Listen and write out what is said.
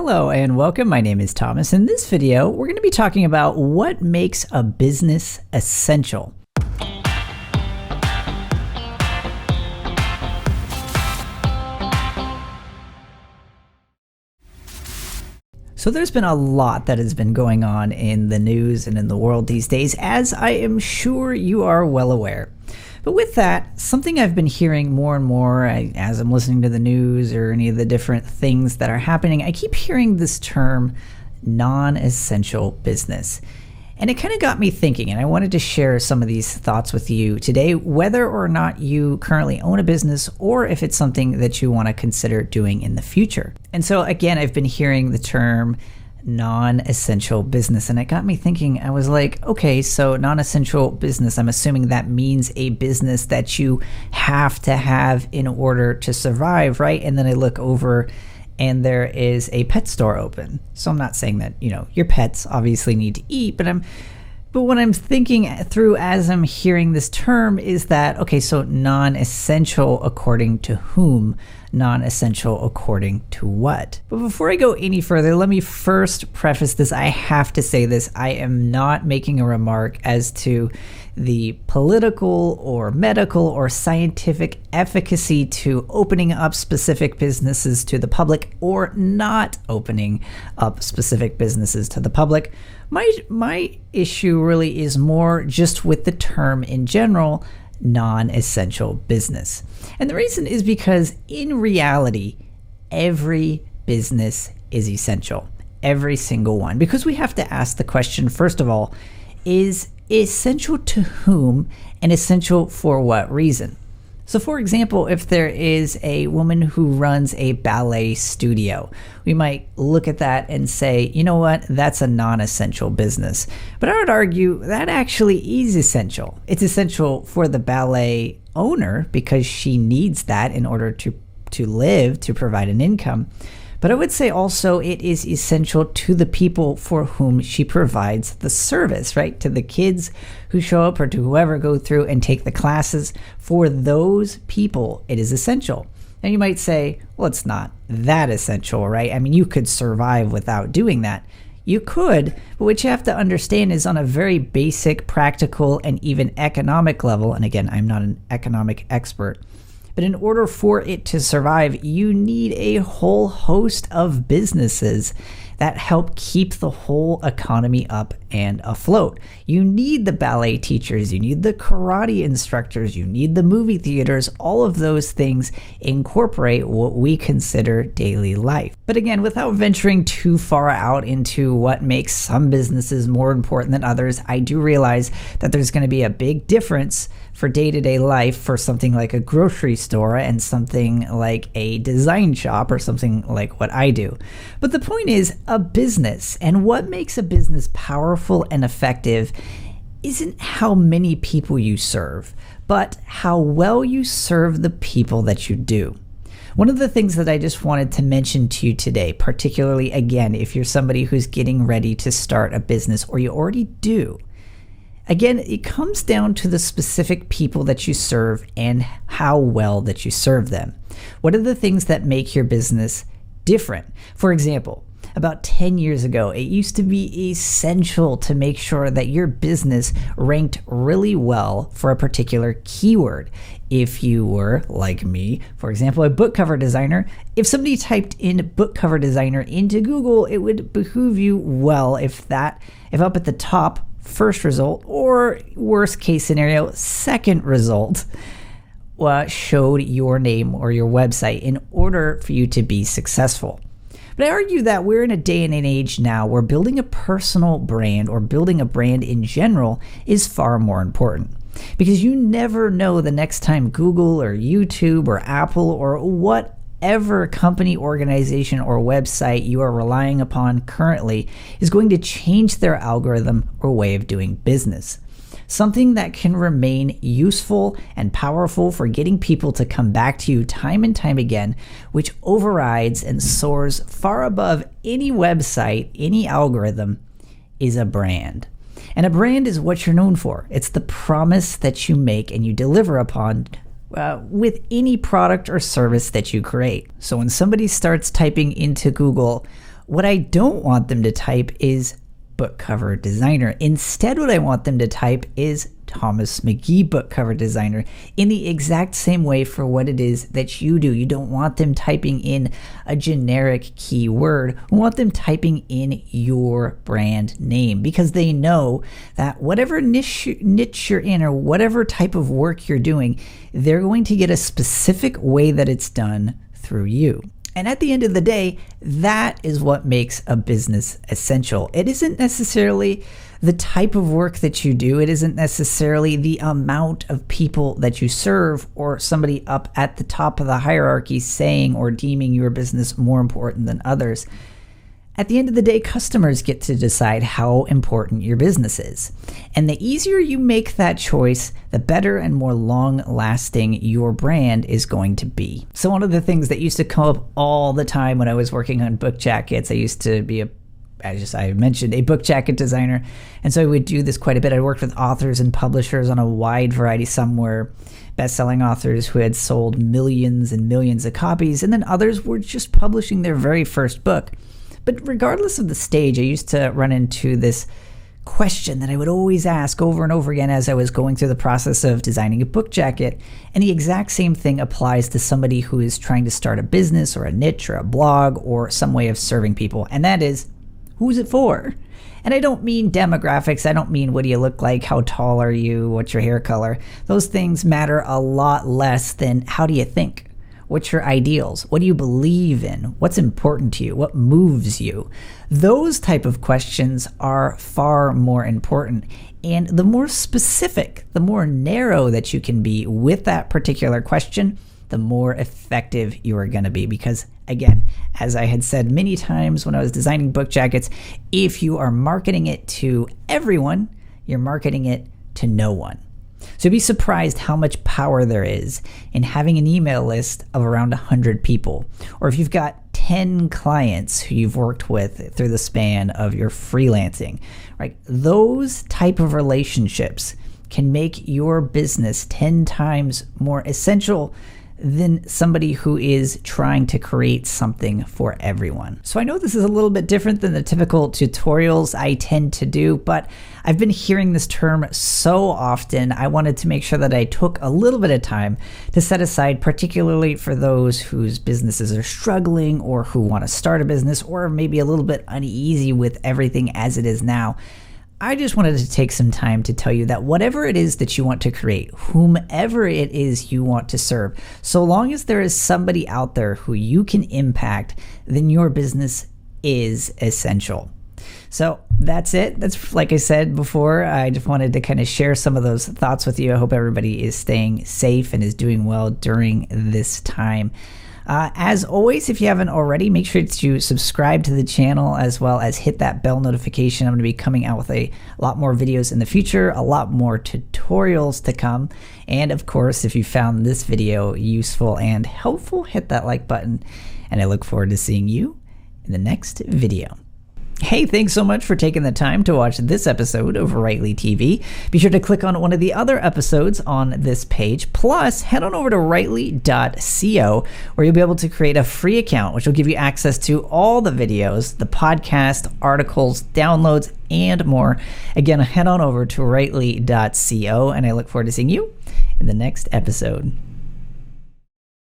Hello and welcome. My name is Thomas. In this video, we're going to be talking about what makes a business essential. So there's been a lot that has been going on in the news and in the world these days, as I am sure you are well aware. But with that, something I've been hearing more and more as I'm listening to the news or any of the different things that are happening, I keep hearing this term non-essential business. And it kind of got me thinking, and I wanted to share some of these thoughts with you today, whether or not you currently own a business or if it's something that you want to consider doing in the future. And so again, I've been hearing the term non-essential business, and it got me thinking. I was like, okay, so non-essential business, I'm assuming that means a business that you have to have in order to survive, right? And then I look over and there is a pet store open. So I'm not saying that, your pets obviously need to eat, but what I'm thinking through as I'm hearing this term is that, okay, so non-essential according to whom? Non-essential according to what? But before I go any further, let me first preface this. I have to say this. I am not making a remark as to the political or medical or scientific efficacy to opening up specific businesses to the public or not opening up specific businesses to the public. My issue really is more just with the term in general, non-essential business. And the reason is because in reality, every business is essential. Every single one. Because we have to ask the question, first of all, is essential to whom and essential for what reason? So for example, if there is a woman who runs a ballet studio, we might look at that and say, you know what, that's a non-essential business. But I would argue that actually is essential. It's essential for the ballet owner because she needs that in order to live, to provide an income. But I would say also it is essential to the people for whom she provides the service, right? To the kids who show up or to whoever go through and take the classes. For those people, it is essential. Now you might say, well, it's not that essential, right? I mean, you could survive without doing that. You could, but what you have to understand is on a very basic, practical, and even economic level, and again, I'm not an economic expert, but in order for it to survive, you need a whole host of businesses that help keep the whole economy up and afloat. You need the ballet teachers, you need the karate instructors, you need the movie theaters. All of those things incorporate what we consider daily life. But again, without venturing too far out into what makes some businesses more important than others, I do realize that there's going to be a big difference for day-to-day life for something like a grocery store and something like a design shop or something like what I do. But the point is, a business and what makes a business powerful and effective isn't how many people you serve, but how well you serve the people that you do. One of the things that I just wanted to mention to you today, particularly again, if you're somebody who's getting ready to start a business or you already do, again, it comes down to the specific people that you serve and how well that you serve them. What are the things that make your business different? For example, about 10 years ago, it used to be essential to make sure that your business ranked really well for a particular keyword. If you were, like me, for example, a book cover designer, if somebody typed in book cover designer into Google, it would behoove you well if up at the top, first result, or worst case scenario, second result, showed your name or your website in order for you to be successful. But I argue that we're in a day and an age now where building a personal brand or building a brand in general is far more important. Because you never know the next time Google or YouTube or Apple or whatever company, organization, or website you are relying upon currently is going to change their algorithm or way of doing business. Something that can remain useful and powerful for getting people to come back to you time and time again, which overrides and soars far above any website, any algorithm, is a brand. And a brand is what you're known for. It's the promise that you make and you deliver upon with any product or service that you create. So when somebody starts typing into Google, What I don't want them to type is book cover designer. Instead, what I want them to type is Thomas McGee book cover designer, in the exact same way for what it is that you do. You don't want them typing in a generic keyword. We want them typing in your brand name, because they know that whatever niche you're in or whatever type of work you're doing, they're going to get a specific way that it's done through you. And at the end of the day, that is what makes a business essential. It isn't necessarily the type of work that you do. It isn't necessarily the amount of people that you serve, or somebody up at the top of the hierarchy saying or deeming your business more important than others. At the end of the day, customers get to decide how important your business is. And the easier you make that choice, the better and more long-lasting your brand is going to be. So one of the things that used to come up all the time when I was working on book jackets, I used to be I mentioned, a book jacket designer. And so I would do this quite a bit. I worked with authors and publishers on a wide variety. Some were best-selling authors who had sold millions and millions of copies, and then others were just publishing their very first book. But regardless of the stage, I used to run into this question that I would always ask over and over again as I was going through the process of designing a book jacket. And the exact same thing applies to somebody who is trying to start a business or a niche or a blog or some way of serving people. And that is, who's it for? And I don't mean demographics. I don't mean what do you look like, how tall are you, what's your hair color. Those things matter a lot less than how do you think? What's your ideals? What do you believe in? What's important to you? What moves you? Those type of questions are far more important. And the more specific, the more narrow that you can be with that particular question, the more effective you are going to be. Because again, as I had said many times when I was designing book jackets, if you are marketing it to everyone, you're marketing it to no one. So be surprised how much power there is in having an email list of around 100 people. Or if you've got 10 clients who you've worked with through the span of your freelancing, right? Those type of relationships can make your business 10 times more essential than somebody who is trying to create something for everyone. So I know this is a little bit different than the typical tutorials I tend to do, but I've been hearing this term so often, I wanted to make sure that I took a little bit of time to set aside, particularly for those whose businesses are struggling or who want to start a business or maybe a little bit uneasy with everything as it is now. I just wanted to take some time to tell you that whatever it is that you want to create, whomever it is you want to serve, so long as there is somebody out there who you can impact, then your business is essential. So that's it. That's, like I said before, I just wanted to kind of share some of those thoughts with you. I hope everybody is staying safe and is doing well during this time. As always, if you haven't already, make sure to subscribe to the channel as well as hit that bell notification. I'm going to be coming out with a lot more videos in the future, a lot more tutorials to come. And of course, if you found this video useful and helpful, hit that like button. And I look forward to seeing you in the next video. Hey, thanks so much for taking the time to watch this episode of Rightly TV. Be sure to click on one of the other episodes on this page. Plus, head on over to rightly.co, where you'll be able to create a free account, which will give you access to all the videos, the podcast, articles, downloads, and more. Again, head on over to rightly.co, and I look forward to seeing you in the next episode.